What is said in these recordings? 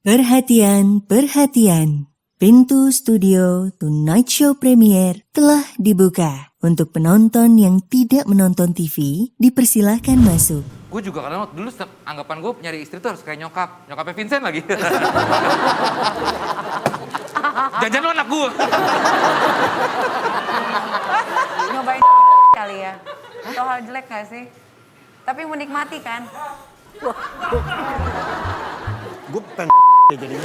Perhatian, perhatian. Pintu studio Tonight Show Premier telah dibuka. Untuk penonton yang tidak menonton TV, dipersilahkan masuk. Gue juga kadang dulu anggapan gue nyari istri tuh harus kayak nyokapnya Vincent lagi. Jajan lo anak gue. Nyobain kali ya. Atau hal jelek gak sih? Tapi menikmati kan? Gue pengen jadinya.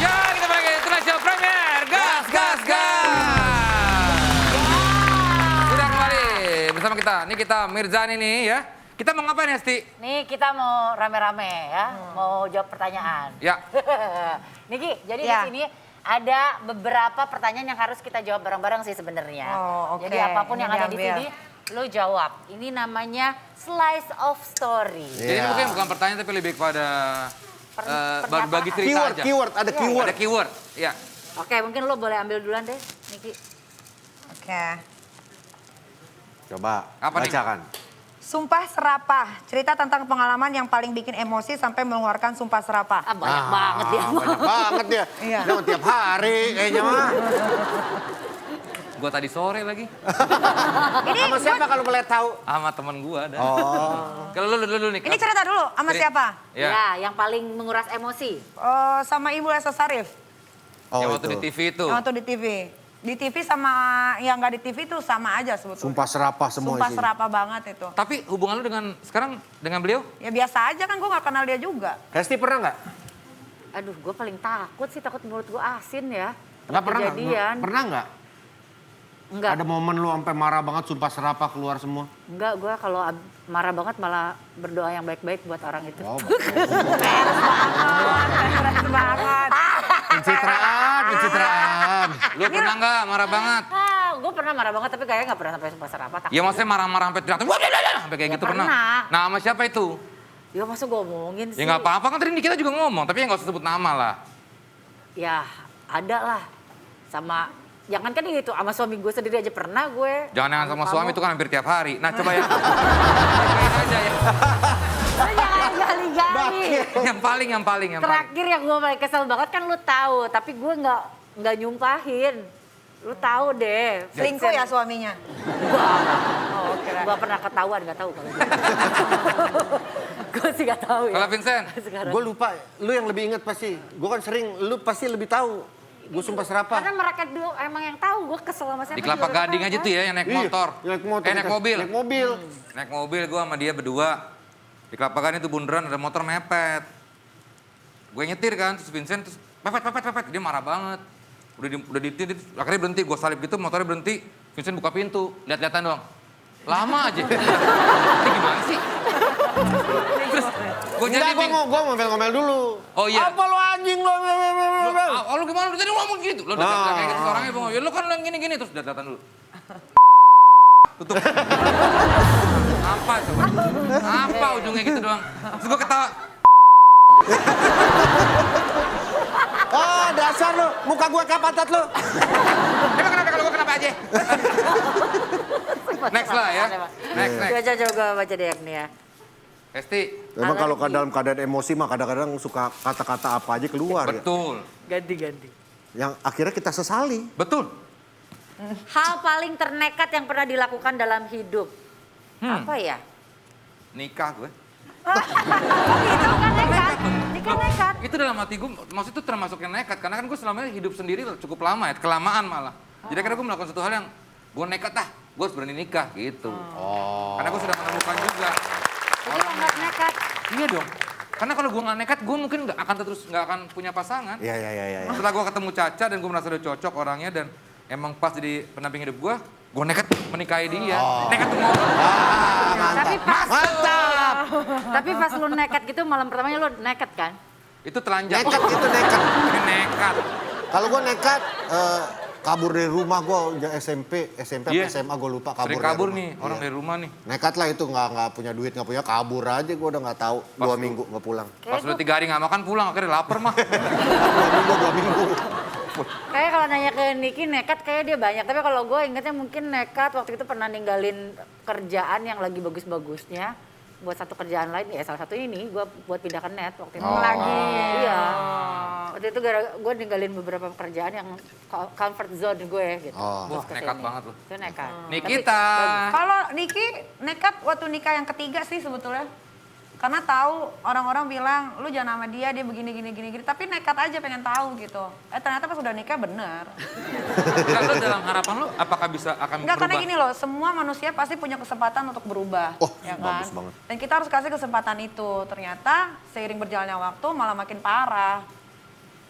Ya kita pakai Tonight Show Premier. Gas, gas, gas. Sudah kembali bersama kita. Ini kita Mirzani nih ya. Kita mau ngapain Hesti? Nih kita mau rame-rame ya, mau jawab pertanyaan. Ya. Niki, jadi Ya. di sini ada beberapa pertanyaan yang harus kita jawab bareng-bareng sih sebenarnya. Oh, oke. Jadi apapun Ini yang ada di diambil. sini, lo jawab. Ini namanya slice of story. Jadi ini mungkin bukan pertanyaan tapi lebih kepada Pernyataan. bagi cerita aja. Keyword, ada keyword. Ada keyword. Ya. Oke, mungkin lo boleh ambil duluan deh, Niki. Oke. Coba, Apa nih? bacakan. Sumpah serapah. Cerita tentang pengalaman yang paling bikin emosi sampai mengeluarkan sumpah serapah. Ah, banyak banget dia. Banyak banget dia. Iya. Jangan tiap hari kayaknya mah. Gue tadi sore lagi. Sama siapa kalau boleh tahu? Sama temen gue ada. Oh. Kalau lu nih. Ini cerita dulu sama Cerita. siapa? Ya. Ya, yang paling menguras emosi. Sama Ibu Elsa Sarif. Yang Oh, waktu itu. di TV itu. Yang waktu di TV. Di TV sama yang nggak di TV itu sama aja sebetulnya. Sumpah serapah semua Sumpah isinya. serapah banget itu. Tapi hubungan lu dengan sekarang dengan beliau? Ya biasa aja kan gue nggak kenal dia juga. Hesti pernah nggak? Aduh, gue paling takut sih, takut mulut gue asin ya. Nggak pernah nggak? Kejadian. Pernah nggak? Enggak. Ada momen lu sampai marah banget, sumpah serapah keluar semua? Enggak, gue kalau marah banget malah berdoa yang baik-baik buat orang itu. Oh, Keren banget. pencitraan, pencitraan. Lu pernah nggak marah banget? Gue pernah marah banget tapi kayaknya nggak pernah sampai sumpah serapah. Takut. Ya maksudnya marah-marah sampai teriak, wah, sampai kayak Ya, gitu pernah. pernah. Nah sama siapa itu? Ya masa gue omongin sih. Ya nggak apa-apa kan tadi kita juga ngomong, tapi ya nggak usah sebut nama lah. Ya ada lah. Sama, jangan kan itu sama suami gue sendiri aja pernah gue. Jangan yang sama Kamu. suami itu kan hampir tiap hari. Nah coba ya. Baik-baik aja ya. Lu jangan gali-gali. Yang paling. Terakhir yang gue paling kesel banget kan lu tahu, tapi gue nggak nyumpahin. Lu tahu deh. Selingkuh ya suaminya? Oh, kira. Gak pernah ketahuan, gak tahu kalau gitu. Gue sih gak tahu ya. Kalau Vincent, Sekarang. Gue lupa, lu yang lebih inget pasti. Gue kan sering, lu pasti lebih tahu. Gue sumpah serapah. Karena mereka dulu emang yang tahu, gue kesel sama siapa. di Kelapa juga Gading tahu, aja kan? tuh ya yang naik Iya, motor. naik motor. Naik mobil. Naik mobil. Naik mobil gue sama dia berdua. Di Kelapa Gading itu bundaran ada motor mepet. Gue nyetir kan, terus Vincent terus pepet. Dia marah banget. Udah ditir, akhirnya berhenti. Gue salip gitu, motornya berhenti. Vincent buka pintu, lihat-lihatan doang. Lama aja. Ini gimana sih? Terus gue jadi Enggak, gue ngomel-ngomel dulu. Oh iya. Apa lu anjing lu? Lu gimana? Lu tadi ngomong gitu. Lu udah kayak gitu orangnya bang. Ya lu kan yang gini-gini terus datang dulu. Tutup. Apa coba? Apa ujungnya gitu doang? Terus gue ketawa. Oh, dasar lu. Muka gue kayak pantat lu. Emang kenapa kalau gue kenapa aja? Next lah ya. Next. Coba baca deh nih ya. Hesti. Emang kalau dalam keadaan emosi mah kadang-kadang suka kata-kata apa aja keluar ya. Betul. Ganti. Yang akhirnya kita sesali. Betul. Hal paling ternekat yang pernah dilakukan dalam hidup. Apa ya? Nikah gue. Oh gitu kan nekat. Nikah nekat. Itu dalam hati gue, maksud itu termasuk yang nekat. Karena kan gue selama ini hidup sendiri cukup lama ya, kelamaan malah. Jadi karena gue melakukan satu hal yang gue nekat gue harus berani nikah gitu. Oh. Karena gue sudah menemukan juga. Jadi lo nggak nekat. Iya dong. Karena kalau gue nggak nekat, gue mungkin nggak akan punya pasangan. Iya. Setelah gue ketemu Caca dan gue merasa udah cocok orangnya dan emang pas jadi pendamping hidup gue nekat menikahi dia. Nekat tuh ngomong. Tapi pas lu nekat gitu malam pertamanya lu nekat kan? Itu telanjang. Nekat itu nekat. Ini nekat. Kalau gue nekat, kabur dari rumah gue SMP apa Iya. SMA gue lupa kabur. Sering dari kabur rumah. nih orang Iya. dari rumah nih. Nekat lah itu nggak punya duit nggak punya kabur aja gue udah nggak tahu 2 minggu nggak pulang. Pas udah 3 hari nggak makan pulang akhirnya lapar mah. 2 minggu. Kayak kalau nanya ke Niki nekat kayak dia banyak. Tapi kalau gue ingetnya mungkin nekat waktu itu pernah ninggalin kerjaan yang lagi bagus-bagusnya buat satu kerjaan lain. Ya salah satu ini gue buat pindah ke net waktu itu. Lagi. Iya. Waktu itu gue ninggalin beberapa pekerjaan yang comfort zone gue gitu. Oh. Wah, nekat banget loh. Itu nekat. Nikita. Kalau Niki nekat waktu nikah yang ketiga sih sebetulnya. Karena tahu orang-orang bilang lu jangan sama dia begini. Tapi nekat aja pengen tahu gitu. Ternyata pas udah nikah bener. Enggak, lo dalam harapan lo apakah akan Enggak, karena berubah? gini loh, semua manusia pasti punya kesempatan untuk berubah. Oh, ya bagus kan? banget. Dan kita harus kasih kesempatan itu. Ternyata seiring berjalannya waktu malah makin parah.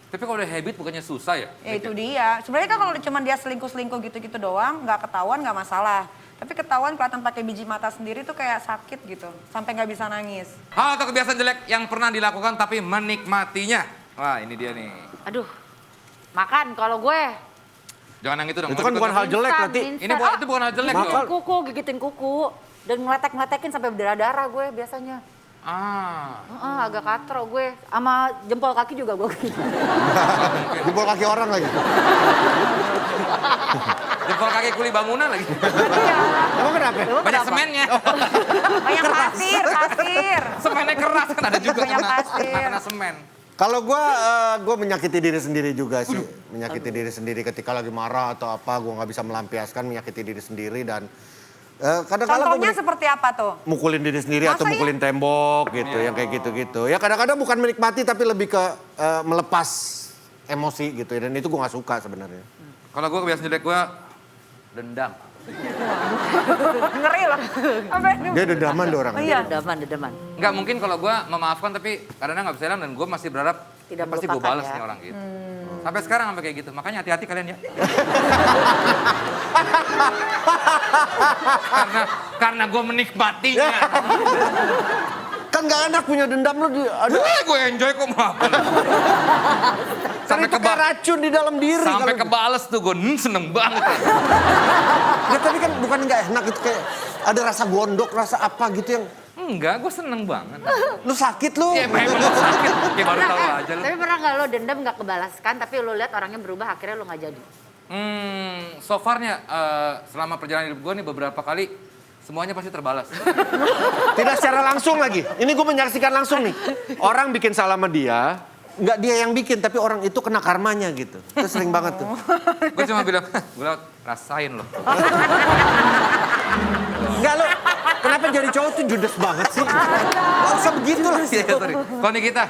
Tapi kalau udah habit bukannya susah ya? Ya itu dia. Sebenarnya kan kalau cuma dia selingkuh gitu-gitu doang, nggak ketahuan nggak masalah. Tapi ketahuan kelihatan pakai biji mata sendiri tuh kayak sakit gitu. Sampai nggak bisa nangis. Hal atau kebiasaan jelek yang pernah dilakukan tapi menikmatinya. Wah, ini dia nih. Aduh, makan kalau gue. Jangan yang itu dong. Itu kan bukan hal jelek Instan, nanti. instan. Ini itu bukan hal jelek loh. Gigitin kuku, gigitin kuku. Dan ngeletek-ngeletekin sampai berdarah-darah gue biasanya. Agak katro gue. Sama jempol kaki juga gue gitu. Jempol kaki orang lagi. Jempol kaki kuli bangunan lagi. Emang kenapa? Banyak semennya. Banyak pasir. Semennya keras kan ada juga Banyak kena, pasir. kena semen. Kalau gue menyakiti diri sendiri juga sih. Menyakiti diri sendiri ketika lagi marah atau apa. Gue nggak bisa melampiaskan menyakiti diri sendiri dan kadang-kadang Contohnya seperti apa tuh? mukulin diri sendiri Masa atau iya? mukulin tembok gitu, yang kayak gitu-gitu. Ya kadang-kadang bukan menikmati tapi lebih ke melepas emosi gitu. Dan itu gue nggak suka sebenarnya. Kalau gue kebiasaan jelek gue dendam. Ngeri loh. Apa itu? Dia dendaman tuh orang. Iya. Dedaman. Enggak, mungkin kalau gue memaafkan tapi kadang-kadang nggak bisa hilang dan gue masih berharap Tidak pasti gue melupakan balas ya. nih orang gitu. Sampai sekarang sampai kayak gitu. Makanya hati-hati kalian ya. karena gue menikmatinya. Kan gak enak punya dendam lu. Aduh, Gue enjoy kok maafkan. kan itu kayak racun di dalam diri. Sampai kalau- kebales tuh gue seneng banget. Ya, tapi kan bukan nggak enak itu kayak ada rasa gondok, rasa apa gitu yang Enggak, gue seneng banget. lu sakit lu. Ya memang sakit. Kayak baru tahu aja lu. Tapi pernah nggak lo dendam nggak kebalaskan, tapi lo lihat orangnya berubah akhirnya lo nggak jadi? So far-nya selama perjalanan hidup gue nih beberapa kali semuanya pasti terbalas. Tidak secara langsung lagi. Ini gue menyaksikan langsung nih. Orang bikin salah sama dia, nggak dia yang bikin, tapi orang itu kena karmanya gitu. Itu sering banget tuh. Gue cuma bilang, gue rasain loh. Enggak lo, kenapa jadi cowok tuh judes banget sih? Gak usah begitu lah. Iya, sorry. Kalau nih kita,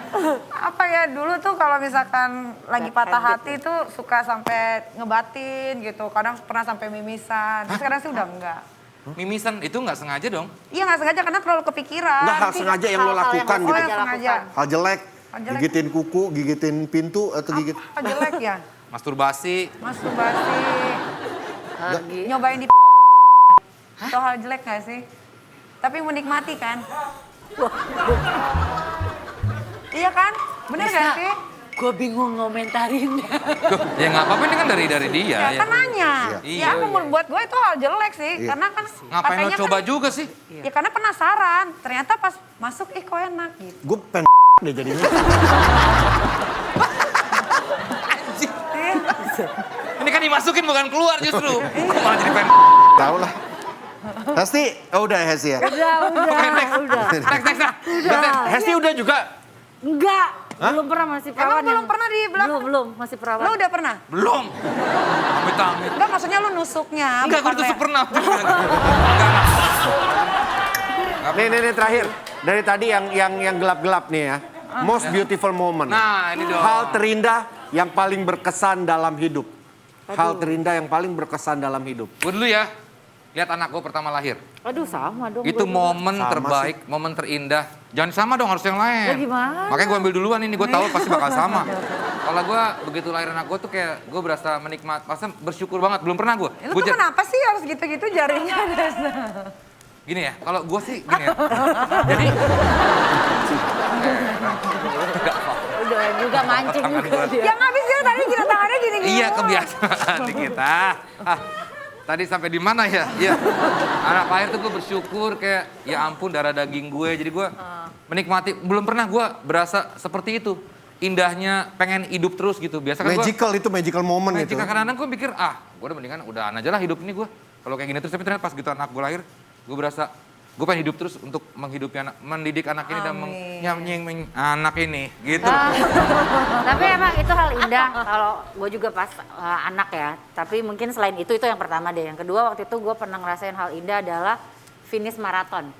Apa ya, dulu tuh kalau misalkan lagi patah hati tuh suka sampai ngebatin gitu. Kadang pernah sampai mimisan. Tapi sekarang sih udah enggak. mimisan itu nggak sengaja dong. Iya nggak sengaja karena terlalu kepikiran. Nggak hal sengaja yang lo hal-hal yang lakukan Oh gitu. yang sengaja. Hal jelek, Hal jelek. gigitin kuku, gigitin pintu atau gigit. Apa jelek ya? Masturbasi. Masturbasi. Lagi. Nyobain di itu hal jelek gak sih? Tapi menikmati kan? Iya kan? Bener gak sih? Gue bingung ngomentarinnya. Ya nggak apa-apa, ini kan dari dia. Ya, kan nanya. Iya. Ya apa buat gue itu hal jelek sih. Iya. Karena kan Ngapain lo katanya coba kan, juga sih? Ya karena penasaran. Ternyata pas masuk kok enak gitu. Gue pengen deh jadinya. Ini kan dimasukin bukan keluar justru. Kok malah jadi pengen. Tahu lah. Pasti, oh udah Hesti ya. Udah. Next. Hesti udah juga. Enggak, belum pernah masih perawan. Emang belum pernah di belakang? Belum, masih perawan. Lo udah pernah? Belum. Amit-amit. Enggak maksudnya lu nusuknya. Enggak, gue bukan ditusuk kayak- pernah. Nih terakhir. Dari tadi yang gelap-gelap nih ya. Most beautiful moment. Nah, ini dong. Hal terindah yang paling berkesan dalam hidup. Hal terindah yang paling berkesan dalam hidup. Gue dulu ya, lihat anak gue pertama lahir. Aduh sama dong. Itu gua juga. momen Sama terbaik, momen terindah. Jangan sama dong, harus yang lain. Oh, gimana? Makanya gue ambil duluan ini, gue tahu pasti bakal sama. Kalau gue begitu lahir anak gue tuh kayak gue berasa menikmat, masa bersyukur banget. Belum pernah gue. Lu tuh kenapa sih harus gitu-gitu jarinya? Gini ya, kalau gue sih gini ya. Jadi Udah juga. juga mancing Tangan juga gua. dia. Yang habis dia tadi kita tangannya gini-gini. Iya kebiasaan di kita. Tadi sampai di mana ya? Iya. Anak air tuh gue bersyukur kayak ya ampun darah daging gue. Jadi gue menikmati. Belum pernah gue berasa seperti itu. Indahnya pengen hidup terus gitu. Biasa kan gue Magical moment itu. jika kadang-kadang gue mikir gue udah mendingan udahan aja lah hidup ini gue. Kalau kayak gini terus tapi ternyata pas gitu anak gue lahir, gue berasa gue pengen hidup terus untuk mendidik anak ini dan menyamping anak ini gitu. Tapi emang itu hal indah kalau gue juga pas anak ya. Tapi mungkin selain itu yang pertama deh. Yang kedua waktu itu gue pernah ngerasain hal indah adalah finish maraton.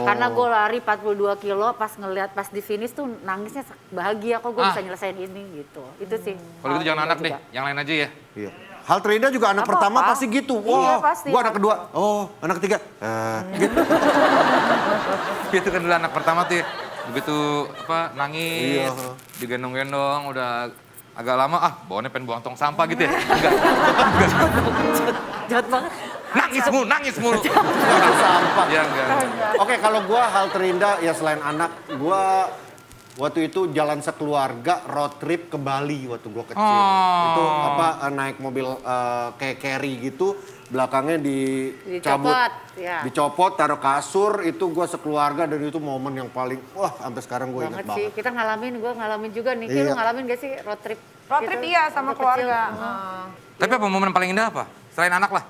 Karena gue lari 42 kilo pas ngeliat pas di finish tuh nangisnya bahagia kok gue bisa nyelesain ini gitu. Itu sih. Kalau gitu hal jangan indah anak deh, juga. yang lain aja ya. Iya. Hal terindah juga anak Apa-apa. pertama pasti gitu. Iya, Wah, pasti. gua anak kedua. Oh, anak ketiga. Gitu. Itu kan dulu anak pertama tuh ya. Begitu nangis, Iya. digendong-gendong udah agak lama bawaannya pengen buang tong sampah gitu ya. Enggak. Jahat banget. Nangis mulu. Buang sampah. Ya enggak. Oke, kalau gua hal terindah ya selain anak, gua waktu itu jalan sekeluarga road trip ke Bali waktu gua kecil. Itu naik mobil kayak carry gitu, belakangnya dicabut, Dicopot, ya. dicopot, taruh kasur, itu gua sekeluarga dan itu momen yang paling sampai sekarang gua ingat Banget sih. banget. Kita gue ngalamin juga nih. Lu Iya. ngalamin gak sih road trip? Road trip gitu? iya sama Waktu kecil? keluarga. Tapi apa momen paling indah apa? Selain anak lah.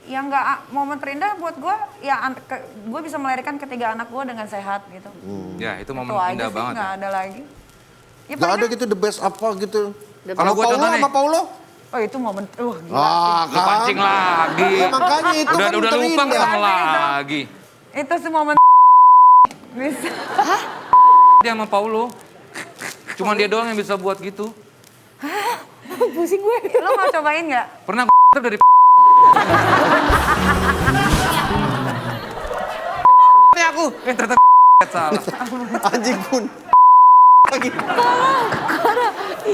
Yang nggak momen terindah buat gue ya gue bisa melahirkan ketiga anak gue dengan sehat gitu. Ya, itu momen Itu aja indah sih, banget. nggak Ya. ada lagi. Ya, Gak ada paling- gitu the best apa gitu. Kalau gua Paulo contoh nih. sama Paulo? Oh itu momen, gila. Lu pancing lagi. Ya, makanya itu Udah kan lupa terindah. ketemu lagi. Itu sih momen bisa. Dia sama Paulo. Cuman dia doang yang bisa buat gitu. Pusing gue. Lo mau cobain nggak? Pernah dari ini aku. Ternyata salah. Anjing pun. Lagi.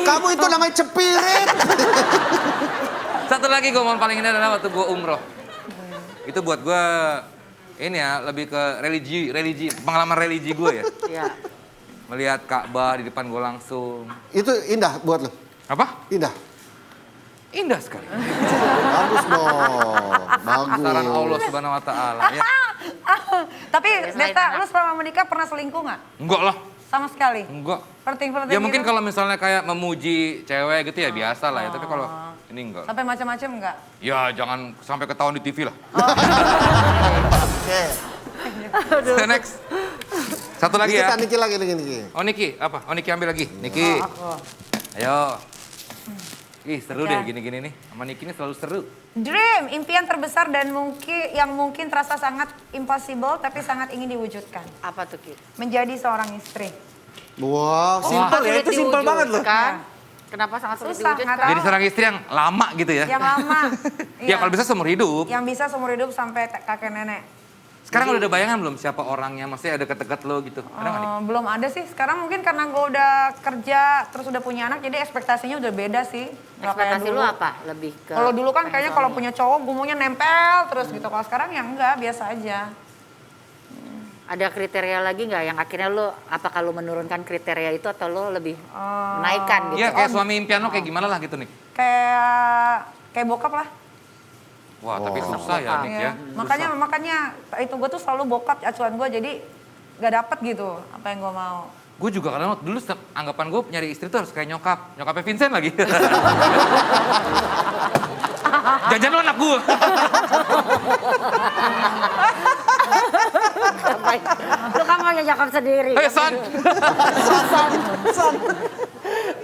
Kamu itu namanya cepirit. Satu lagi gue momen paling indah adalah waktu gue umroh. Itu buat gue ini ya lebih ke religi pengalaman religi gue ya. Iya. Melihat Ka'bah di depan gue langsung. Itu indah buat lo. Apa? Indah. Indah sekali. Bagus dong. Bagus. Saran Allah Subhanahu wa taala ya. Tapi selain Desta, anak. lu selama menikah pernah selingkuh nggak? Enggak lah. Sama sekali? Enggak. Perting-perting Ya mungkin gitu? kalau misalnya kayak memuji cewek gitu ya biasa lah ya. Tapi kalau ini enggak. Sampai macam-macam nggak? Ya jangan sampai ketahuan di TV lah. Oke. Next. Satu lagi ya. Kita Niki lagi, Niki. Oh Niki, apa? Oh Niki ambil lagi. Niki. Ayo. Ih seru deh Ya. gini-gini nih. Sama Niki ini selalu seru. Dream, impian terbesar dan mungkin terasa sangat impossible tapi sangat ingin diwujudkan. Apa tuh Ki? Menjadi seorang istri. Wow, simpel ya. Itu simpel banget loh. Kan? Kenapa sangat sulit Susah, nggak diwujudkan? tahu. Jadi seorang istri yang lama gitu ya. Yang lama. Ya kalau bisa seumur hidup. Yang bisa seumur hidup sampai kakek nenek. Sekarang udah ada bayangan belum siapa orangnya? Maksudnya ada deket-deket lo gitu. Ada nggak nih? Belum ada sih. Sekarang mungkin karena gue udah kerja terus udah punya anak jadi ekspektasinya udah beda sih. Nggak kayak Ekspektasi dulu. lu apa? Lebih ke Kalau dulu kan pengen kayaknya kalau suami. punya cowok gue maunya nempel terus gitu. Kalau sekarang ya enggak, biasa aja. Ada kriteria lagi nggak yang akhirnya lu apakah lu menurunkan kriteria itu atau lu lebih menaikkan gitu? Iya kayak suami impian lo kayak gimana lah gitu nih. Kayak bokap lah. Wah tapi susah ya Nik Iya. ya. Makanya itu gue tuh selalu bokap acuan gue jadi gak dapet gitu apa yang gue mau. Gue juga kadang dulu anggapan gue nyari istri tuh harus kayak nyokapnya Vincent lagi. Jajan lo anak gue. Lu kan mau nyakap sendiri. Son.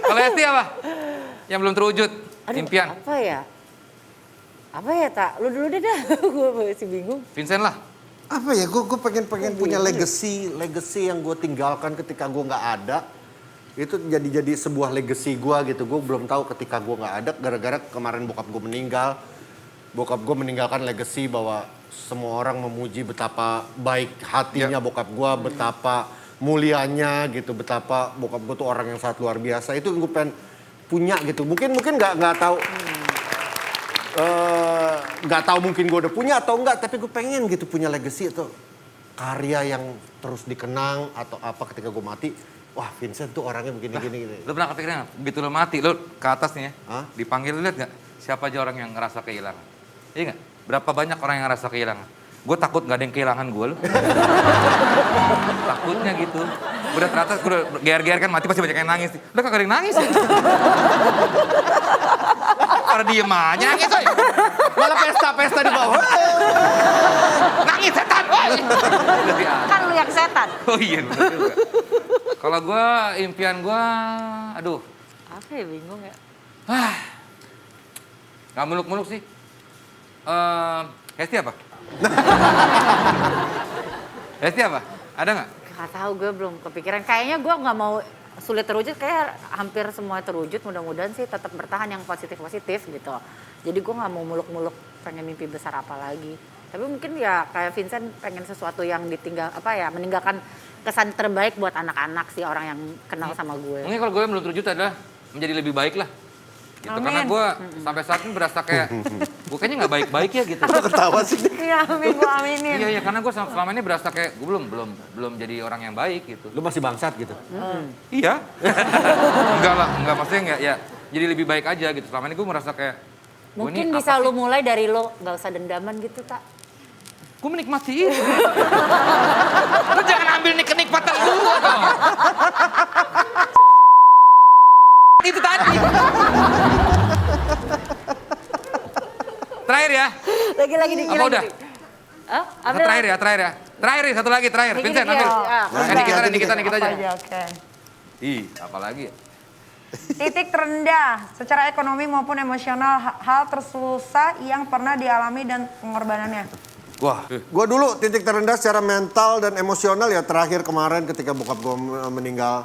Kalau Esti apa? Yang belum terwujud Aduh, impian. Apa ya? Apa ya tak? Lu dulu deh dah. Gue masih bingung. Vincent lah. Apa ya, gue pengen punya legacy yang gue tinggalkan ketika gue nggak ada. Itu jadi sebuah legacy gue gitu. Gue belum tahu ketika gue nggak ada, gara-gara kemarin bokap gue meninggal. Bokap gue meninggalkan legacy bahwa semua orang memuji betapa baik hatinya bokap gue, betapa mulianya gitu, betapa bokap gue tuh orang yang sangat luar biasa. Itu gue pengen punya gitu. Mungkin nggak tahu. Nggak tahu mungkin gue udah punya atau enggak, tapi gue pengen gitu punya legacy atau karya yang terus dikenang atau apa ketika gue mati. wah Vincent tuh orangnya begini-gini. Lu pernah kepikiran nggak? Begitu lu mati, lu ke atas nih ya, Hah? dipanggil, lu lihat nggak? Siapa aja orang yang ngerasa kehilangan? Iya nggak? Berapa banyak orang yang ngerasa kehilangan? Gue takut nggak ada yang kehilangan gue lu. Takutnya gitu. Udah teratas, gue udah gear-gear kan mati pasti banyak yang nangis. Udah kagak ada yang nangis ya? Pada diem aja nangis woy. Malah pesta-pesta di bawah. Nangis setan woy. Udah diangkat. Kan lu yang setan. Oh iya bener juga. Kalau gue, impian gue, aduh. Apa ya, bingung ya. Gak muluk-muluk sih. Hesti apa? Hesti apa? Ada nggak? Gak tahu, gue belum kepikiran. Kayaknya gue nggak mau sulit terwujud, kayak hampir semua terwujud. Mudah-mudahan sih tetap bertahan yang positif-positif gitu. Jadi gue nggak mau muluk-muluk pengen mimpi besar apa lagi. Tapi mungkin ya kayak Vincent pengen sesuatu yang meninggalkan kesan terbaik buat anak-anak sih, orang yang kenal sama gue. Mungkin kalau gue belum terwujud adalah menjadi lebih baik lah. Gitu. Karena gue sampai saat ini berasa kayak, gue kayaknya nggak baik-baik ya gitu. Ketawa sih. Iya, amin, gue aminin. Iya, karena gue selama ini berasa kayak gue belum jadi orang yang baik gitu. Lu masih bangsat gitu. Iya. enggak maksudnya enggak ya. Jadi lebih baik aja gitu. Selama ini gue merasa kayak gua Mungkin ini bisa apa lu sih? mulai dari lo, gak usah dendaman gitu, Tak. Gue menikmati itu. Lu jangan ambil nih kenikmatan gue dong. Itu tadi. Terakhir ya. Lagi-lagi dikit Apa udah? Hah? Terakhir ya. Terakhir satu lagi terakhir. Dikit, Vincent dikit. ambil. Ah, Dikit aja. Aja, oke. Ih, apalagi ya? Titik terendah secara ekonomi maupun emosional, hal tersusah yang pernah dialami dan pengorbanannya. Wah. Gue dulu titik terendah secara mental dan emosional ya terakhir kemarin ketika bokap gue meninggal.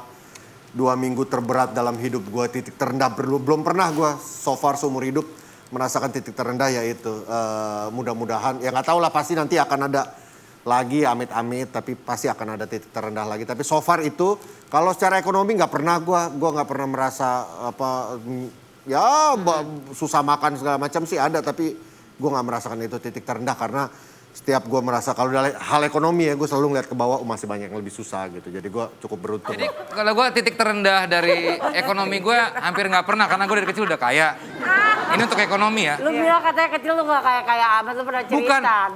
2 minggu terberat dalam hidup gue, titik terendah belum pernah gue so far seumur hidup merasakan titik terendah yaitu mudah-mudahan ya nggak tahu lah pasti nanti akan ada lagi amit-amit tapi pasti akan ada titik terendah lagi tapi so far itu kalau secara ekonomi nggak pernah gue nggak pernah merasa apa susah makan segala macam sih ada tapi gue nggak merasakan itu titik terendah karena setiap gue merasa kalau dalam hal ekonomi ya gue selalu ngeliat ke bawah masih banyak yang lebih susah gitu jadi gue cukup beruntung. Jadi kalau gue titik terendah dari ekonomi gue hampir nggak pernah karena gue dari kecil udah kaya. Ini untuk ekonomi ya. Lu bilang katanya kecil lu gak kayak amat, lu pernah cerita.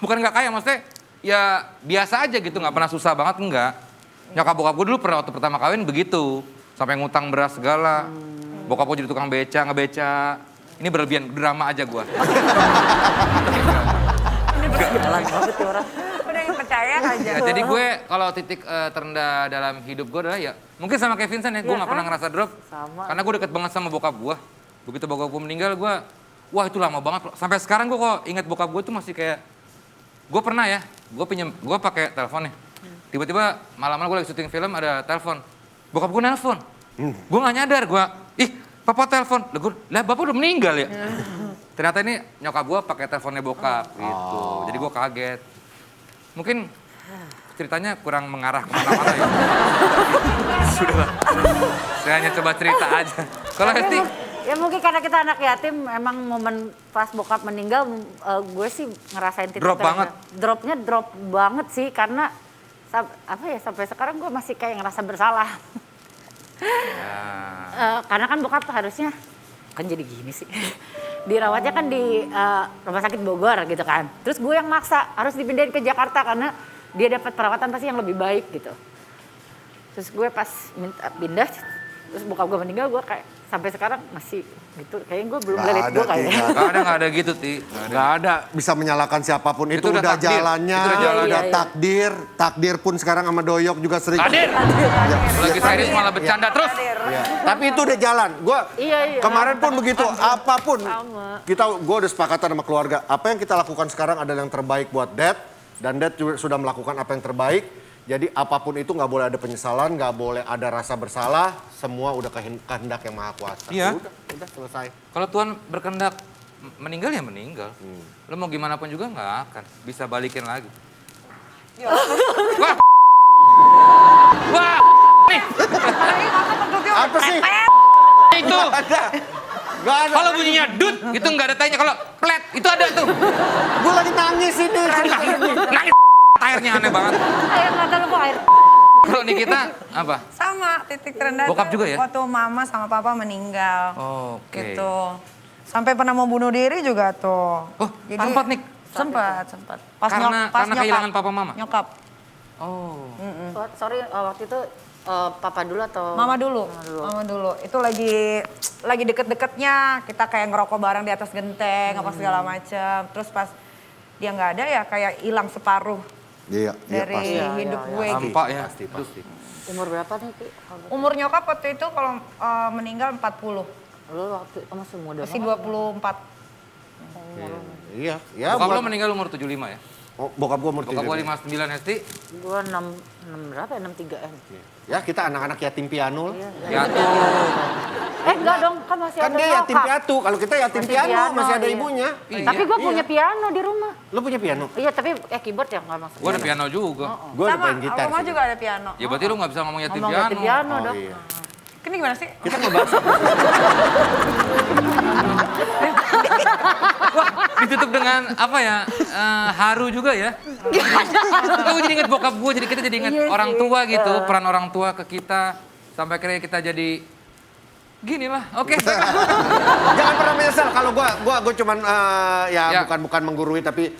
Bukan nggak kaya maksudnya ya biasa aja gitu nggak pernah susah banget enggak. Nyokap bokap gue dulu pernah waktu pertama kawin begitu sampai ngutang beras segala. Bokap gue jadi tukang ngebeca. Ini berlebihan drama aja gue. Jalan banget ya orang. Udah yang percaya aja. Ya, jadi gue kalau titik terendah dalam hidup gue adalah ya mungkin sama kayak Vincent ya, gue nggak pernah ngerasa drop. Sama. Karena gue deket banget sama bokap gue. Begitu bokap gue meninggal gue, wah itu lama banget. Sampai sekarang gue kok ingat bokap gue tuh masih kayak, gue pernah ya, gue pakai teleponnya. Tiba-tiba malam-malam gue lagi syuting film ada telepon. Bokap gue nelpon. Gue nggak nyadar, papa telepon. Lah bapak udah meninggal ya? Ternyata ini nyokap gue pakai teleponnya bokap gitu. Jadi gue kaget. Mungkin ceritanya kurang mengarah kemana-mana ya. Sudah. Saya hanya coba cerita aja. Kalau Hesti? Ya mungkin karena kita anak yatim, emang momen pas bokap meninggal, gue sih ngerasain titik Drop terendah. banget. Dropnya drop banget sih, karena sampai sekarang gue masih kayak ngerasa bersalah. Ya. Karena kan bokap harusnya, kan jadi gini sih. Dirawatnya kan di rumah sakit Bogor gitu kan. Terus gue yang maksa harus dipindahin ke Jakarta karena dia dapat perawatan pasti yang lebih baik gitu. Terus gue pas minta pindah, terus bokap gue meninggal, gue kayak sampai sekarang masih gitu. Kayaknya gue belum let go kayaknya. Nggak ada gitu, Ti. Nggak ada bisa menyalahkan siapapun itu, Itu udah udah takdir. jalannya, Itu udah jalan. udah Iya. takdir pun sekarang sama Doyok juga sering. Hadir! Ya, Lagi serius malah bercanda terus. ya. Tapi itu udah jalan. Gua Iya. kemarin pun begitu, apapun Sama. gue udah sepakatan sama keluarga. Apa yang kita lakukan sekarang adalah yang terbaik buat Dad dan Dad juga sudah melakukan apa yang terbaik. Jadi apapun itu nggak boleh ada penyesalan, nggak boleh ada rasa bersalah. Semua udah kehendak yang maha kuasa. Iya. Udah selesai. Kalau Tuhan berkehendak meninggal ya meninggal. Lo mau gimana pun juga nggak akan bisa balikin lagi. Wah, wah, nih Apa sih? itu. Gak ada. Kalau bunyinya dut, itu nggak ada tanya. Kalau plet, itu ada tuh. Gue lagi nangis ini. Nangis, airnya aneh banget. Air mata lu kok air. Kalau Nikita apa? Sama, titik terendah Bokap tuh juga ya? waktu mama sama papa meninggal. Oke. Gitu. Sampai pernah mau bunuh diri juga tuh. Oh, sempat, Nik? Sempat. Karena kehilangan papa mama? Nyokap. Oh. Sorry, waktu itu papa dulu atau? Mama dulu. Itu lagi deket-deketnya kita kayak ngerokok bareng di atas genteng apa segala macem. Terus pas dia nggak ada ya kayak hilang separuh Iya, dari pasti. hidup gue. Hampa ya. Pasti. Umur berapa nih, Ki? Umur nyokap waktu itu kalau meninggal 40. Lu waktu masih muda Masih banget. 24. Iya, ya. Bokap lo meninggal umur 75 ya? Oh, bokap gue umur Bokap gue 75. 59 Hesti. Gua 6 berapa ya? 63 ya? Ya, kita anak-anak yatim piano lah. Ya tuh. Enggak dong, kan masih Kan ada dia yatim nyokap. piatu, kalau kita yatim Masih piano, piano, masih ada iya. ibunya. Iya. Tapi gue punya piano di rumah. Lo punya piano? Iya, tapi keyboard ya nggak maksudnya. Gue ada piano juga. Gue ada Sama, main gitar Roma sih. juga ada piano. Ya berarti lu gak bisa ngomong yatim Ngomong piano. yatim piano Oh dong. iya. Ini gimana sih? Kita ngebahas Ditutup dengan apa ya? Haru juga ya. Aku jadi inget bokap gue, jadi kita jadi inget orang tua gitu, peran orang tua ke kita sampai akhirnya kita jadi gini lah. Oke. Jangan pernah menyesal kalau gua cuman Ya. bukan menggurui tapi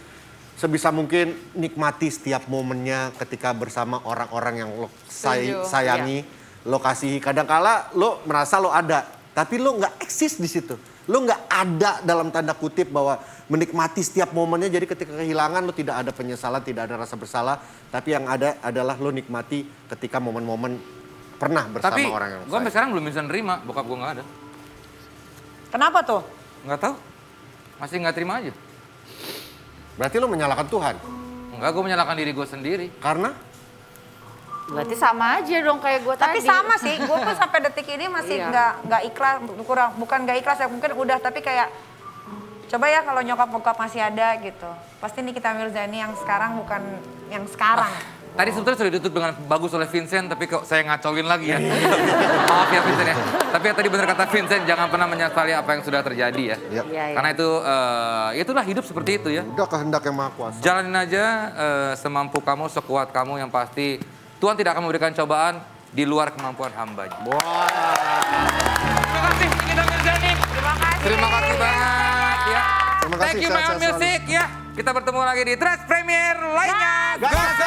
sebisa mungkin nikmati setiap momennya ketika bersama orang-orang yang lo Setuju. sayangi, lo kasihi. Kadangkala lo merasa lo ada, tapi lo nggak eksis di situ. Lo nggak ada dalam tanda kutip bahwa menikmati setiap momennya. Jadi ketika kehilangan lo tidak ada penyesalan, tidak ada rasa bersalah, tapi yang ada adalah lo nikmati ketika momen-momen pernah bersama Tapi orang yang gue sampai sekarang belum bisa nerima bokap gue nggak ada. Kenapa tuh? Nggak tahu. Masih nggak terima aja. Berarti lo menyalahkan Tuhan. Enggak, gue menyalahkan diri gue sendiri. Karena Berarti sama aja dong kayak gue tadi. Tapi sama sih, gue pun sampai detik ini masih Iya. nggak ikhlas, bukan nggak ikhlas ya, mungkin udah, tapi kayak coba ya kalau nyokap bokap masih ada gitu. Pasti Nikita Mirzani yang sekarang bukan yang sekarang. Tadi sebetulnya sudah ditutup dengan bagus oleh Vincent, tapi kok saya ngacauin lagi ya. Maaf ya Vincent ya. Tapi ya tadi benar kata Vincent, jangan pernah menyesali apa yang sudah terjadi ya. ya, Iya, iya. Karena itu, itulah hidup seperti itu ya. udah kehendak yang maha kuasa. Jalanin aja semampu kamu, sekuat kamu, yang pasti Tuhan tidak akan memberikan cobaan di luar kemampuan hambanya. Wah. Terima kasih Nikita Mirzani. Terima kasih banget ya. Terima kasih, Thank you sehat-sehat My Own Music ya. Kita bertemu lagi di Trash Premier lainnya. Gas!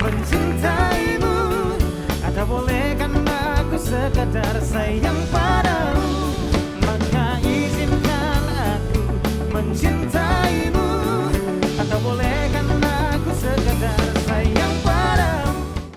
Mencintaimu, atau bolehkan aku sekadar sayang padamu.